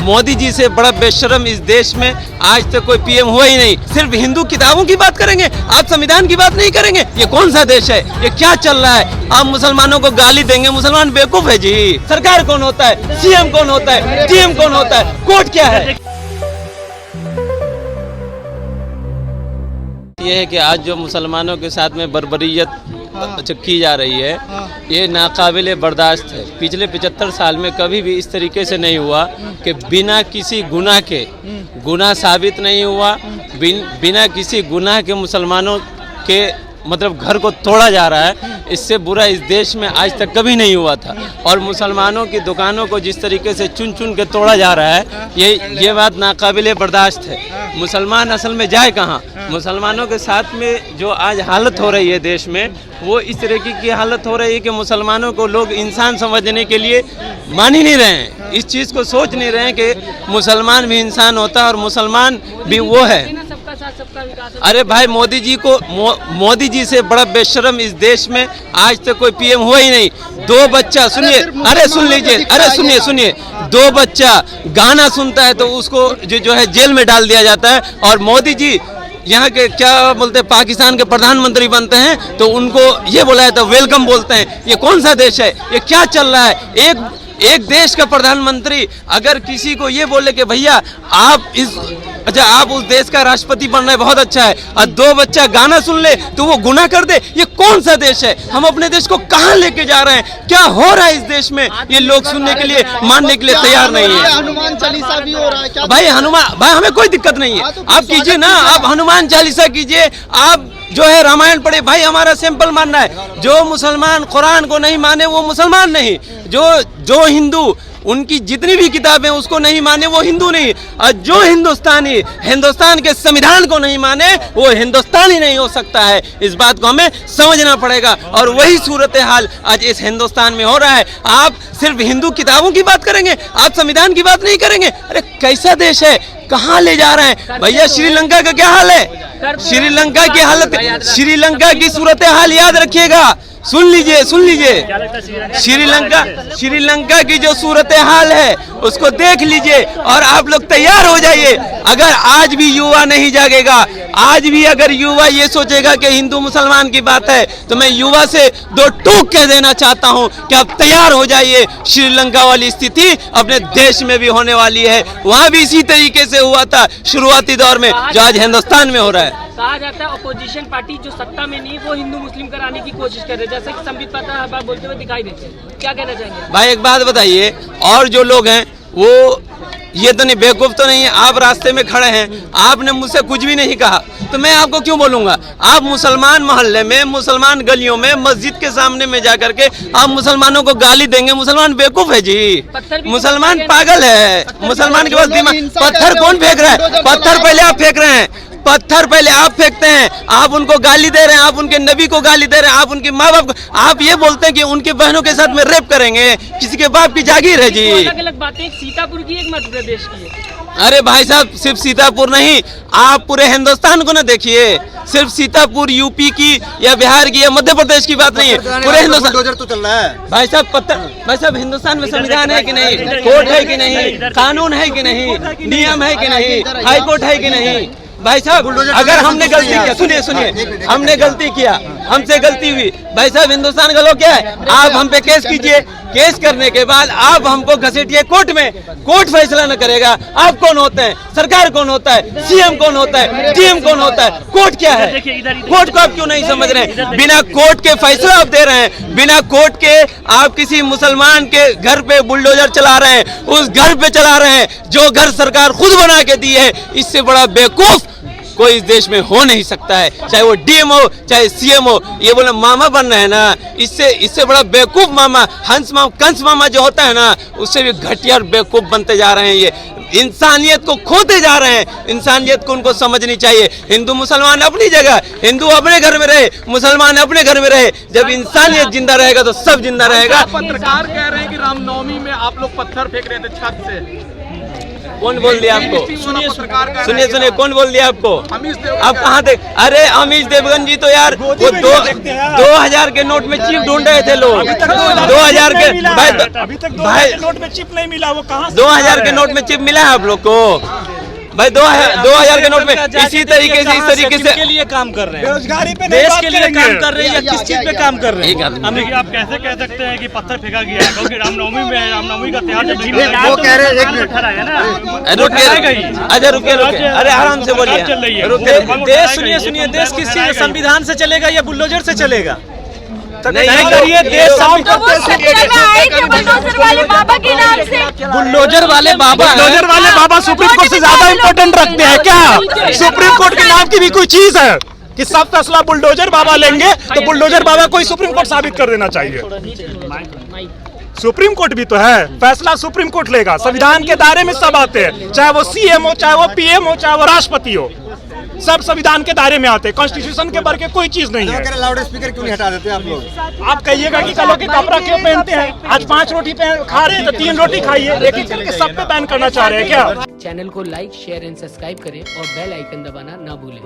मोदी जी से बड़ा बेशरम इस देश में आज तक कोई पीएम हुआ ही नहीं। सिर्फ हिंदू किताबों की बात करेंगे, आप संविधान की बात नहीं करेंगे। ये कौन सा देश है? ये क्या चल रहा है? आप मुसलमानों को गाली देंगे? मुसलमान बेवकूफ है जी। सरकार कौन होता है? सीएम कौन होता है? डीएम कौन होता है? कोर्ट क्या है? ये है कि आज जो मुसलमानों के साथ में बर्बरियत की जा रही है, ये नाकाबिले बर्दाश्त है। पिछले 75 साल में कभी भी इस तरीके से नहीं हुआ कि बिना किसी गुनाह के, गुनाह साबित नहीं हुआ, बिना किसी गुनाह के मुसलमानों के मतलब घर को तोड़ा जा रहा है। इससे बुरा इस देश में आज तक कभी नहीं हुआ था। और मुसलमानों की दुकानों को जिस तरीके से चुन चुन के तोड़ा जा रहा है, ये बात नाकाबिले बर्दाश्त है। मुसलमान असल में जाए कहाँ? मुसलमानों के साथ में जो आज हालत हो रही है देश में, वो इस तरीके की हालत हो रही है कि मुसलमानों को लोग इंसान समझने के लिए मान ही नहीं रहे हैं। इस चीज़ को सोच नहीं रहे हैं कि मुसलमान भी इंसान होता है और मुसलमान भी वो है। अरे भाई, मोदी जी से बड़ा बेशरम इस देश में आज तक कोई पीएम हुआ ही नहीं। दो बच्चा सुनिए, अरे सुन लीजिए, अरे सुनिए, दो बच्चा गाना सुनता है तो उसको जो है जेल में डाल दिया जाता है। और मोदी जी यहाँ के क्या बोलते हैं, पाकिस्तान के प्रधानमंत्री बनते हैं तो उनको ये बोला है तो वेलकम बोलते हैं। ये कौन सा देश है? ये क्या चल रहा है? एक देश का प्रधानमंत्री अगर किसी को ये बोले कि भैया आप उस देश का राष्ट्रपति बन रहे, बहुत अच्छा है, और दो बच्चा गाना सुन ले तो वो गुनाह कर दे, ये कौन सा देश है? हम अपने देश को कहाँ लेके जा रहे हैं? क्या हो रहा है इस देश में? ये लोग सुनने के लिए, मानने के लिए तैयार नहीं है। हनुमान चालीसा भी हो रहा है क्या? भाई हमें कोई दिक्कत नहीं है, आप कीजिए ना, आप हनुमान चालीसा कीजिए, आप जो है रामायण पढ़े। भाई हमारा सिंपल मानना है, जो मुसलमान कुरान को नहीं माने वो मुसलमान नहीं, जो हिंदू उनकी जितनी भी किताबें उसको नहीं माने वो हिंदू नहीं, और जो हिंदुस्तानी हिंदुस्तान के संविधान को नहीं माने वो हिंदुस्तानी नहीं हो सकता है। इस बात को हमें समझना पड़ेगा। और वही सूरत हाल आज इस हिंदुस्तान में हो रहा है। आप सिर्फ हिंदू किताबों की बात करेंगे, आप संविधान की बात नहीं करेंगे। अरे कैसा देश है? कहाँ ले जा रहे हैं भैया? श्रीलंका का क्या हाल है? श्रीलंका की हालत, श्रीलंका की सूरत हाल याद रखिएगा। सुन लीजिए, श्रीलंका की जो सूरत हाल है उसको देख लीजिए और आप लोग तैयार हो जाइए। अगर आज भी युवा नहीं जागेगा, आज भी अगर युवा ये सोचेगा कि हिंदू मुसलमान की बात है, तो मैं युवा से दो टूक कह देना चाहता हूं कि आप तैयार हो जाइए। श्रीलंका वाली स्थिति अपने देश में भी होने वाली है। वहां भी इसी तरीके से हुआ था शुरुआती दौर में, जो आज हिंदुस्तान में हो रहा है। कहा जाता है अपोजिशन पार्टी जो सत्ता में नहीं, वो हिंदू मुस्लिम कराने की कोशिश कर रहे हैं, जैसे कि संबित पात्रा हर बार बोलते हुए दिखाई देते हैं। क्या कहना चाहेंगे भाई? एक बात बताइए, और जो लोग हैं वो ये तो नहीं, बेवकूफ तो नहीं है। आप रास्ते में खड़े हैं, आपने मुझसे कुछ भी नहीं कहा तो मैं आपको क्यों बोलूंगा? आप मुसलमान मोहल्ले में, मुसलमान गलियों में, मस्जिद के सामने में जाकर के आप मुसलमानों को गाली देंगे? मुसलमान बेवकूफ है जी, मुसलमान पागल है। मुसलमान के पास दिमाग। पत्थर कौन फेंक रहा है? पत्थर पहले आप फेंक रहे हैं, पत्थर पहले आप फेंकते हैं, आप उनको गाली दे रहे हैं, आप उनके नबी को गाली दे रहे हैं, आप उनके माँ बाप को, आप ये बोलते हैं कि उनकी बहनों के साथ में रेप करेंगे। किसी के बाप की जागीर है जी। अलग अलग बातें, एक सीतापुर की, एक मध्य प्रदेश की है। अरे भाई साहब, सिर्फ सीतापुर नहीं, आप पूरे हिंदुस्तान को ना देखिए। सिर्फ सीतापुर यूपी की या बिहार की या मध्य प्रदेश की बात नहीं है, पूरे हिंदुस्तान तो चल रहा है। भाई साहब हिंदुस्तान में संविधान है कि नहीं? कोर्ट है कि नहीं? कानून है कि नहीं? नियम है कि नहीं? हाई कोर्ट है कि नहीं? भाई साहब, अगर हमने गलती किया, सुनिए, हमने गलती किया, हमसे गलती हुई, भाई साहब हिंदुस्तान का लोग क्या है? आप हम पे केस कीजिए, केस करने के बाद आप हमको घसीटिए कोर्ट में, कोर्ट फैसला न करेगा। आप कौन होते हैं? सरकार कौन होता है? सीएम कौन होता है? डीएम कौन होता है? कोर्ट क्या है? कोर्ट को आप क्यों नहीं समझ रहे हैं? बिना कोर्ट के फैसला आप दे रहे हैं, बिना कोर्ट के आप किसी मुसलमान के घर पे बुलडोजर चला रहे हैं, उस घर पे चला रहे हैं जो घर सरकार खुद बना के दी है। इससे बड़ा बेवकूफ कोई इस देश में हो नहीं सकता है, चाहे वो डीएम हो चाहे सीएम हो। ये बोले मामा बन रहे हैं ना, इससे बड़ा बेवकूफ मामा, कंस मामा जो होता है ना, उससे भी घटिया और बेवकूफ बनते जा रहे हैं। ये इंसानियत को खोते जा रहे हैं, इंसानियत को उनको समझनी चाहिए। हिंदू मुसलमान अपनी जगह, हिंदू अपने घर में रहे, मुसलमान अपने घर में रहे। जब इंसानियत जिंदा रहेगा तो सब जिंदा रहेगा। पत्रकार कह रहे हैं कि रामनवमी में आप लोग पत्थर फेंक रहे थे छत से। कौन बोल दिया आपको? सुनिए कौन बोल दिया आपको? आप कहाँ थे? अरे अमीश देवगन जी तो यार वो 2000 के नोट में चिप ढूंढ रहे थे लोग। 2000 के भाई नोट में चिप नहीं मिला, वो कहाँ? 2000 के नोट में चिप मिला है आप लोग को? भाई 2000 के नोट में इसी तरीके से के लिए काम कर रहे हैं, बेरोजगारी पे देश के लिए काम कर रहे हैं या किस चीज पे काम कर रहे हैं? आप कैसे कह सकते हैं कि पत्थर फेंका गया है? क्योंकि रामनवमी में है, रामनवमी का त्योहार वो कह रहे हैं रुकिए अरे आराम से बोलिए। देश सुनिए देश किस चीज संविधान से चलेगा या बुलडोजर से चलेगा? नहीं करिए देश बुलडोजर वाले बाबा सुप्रीम कोर्ट से ज्यादा इम्पोर्टेंट रखते हैं क्या? सुप्रीम कोर्ट के नाम की भी कोई चीज है कि सब फैसला बुलडोजर बाबा लेंगे, तो बुलडोजर बाबा को ही सुप्रीम कोर्ट साबित कर देना चाहिए। सुप्रीम कोर्ट भी तो है, फैसला सुप्रीम कोर्ट लेगा। संविधान के दायरे में सब आते हैं, चाहे वो सीएम हो, चाहे वो पीएम हो, चाहे वो राष्ट्रपति हो, सब संविधान के दायरे में आते हैं। कॉन्स्टिट्यूशन के बढ़ के कोई चीज नहीं है। लाउड स्पीकर क्यों नहीं हटा देते आप लोग? आप कहिएगा कि कल के कपड़ा क्यों पहनते हैं? आज 5 रोटी खा रहे हैं तो 3 रोटी खाइए, एक एक करके सब पे बैन करना चाह रहे हैं क्या? चैनल को लाइक, शेयर एंड सब्सक्राइब करें और बेल आइकन दबाना ना भूलें।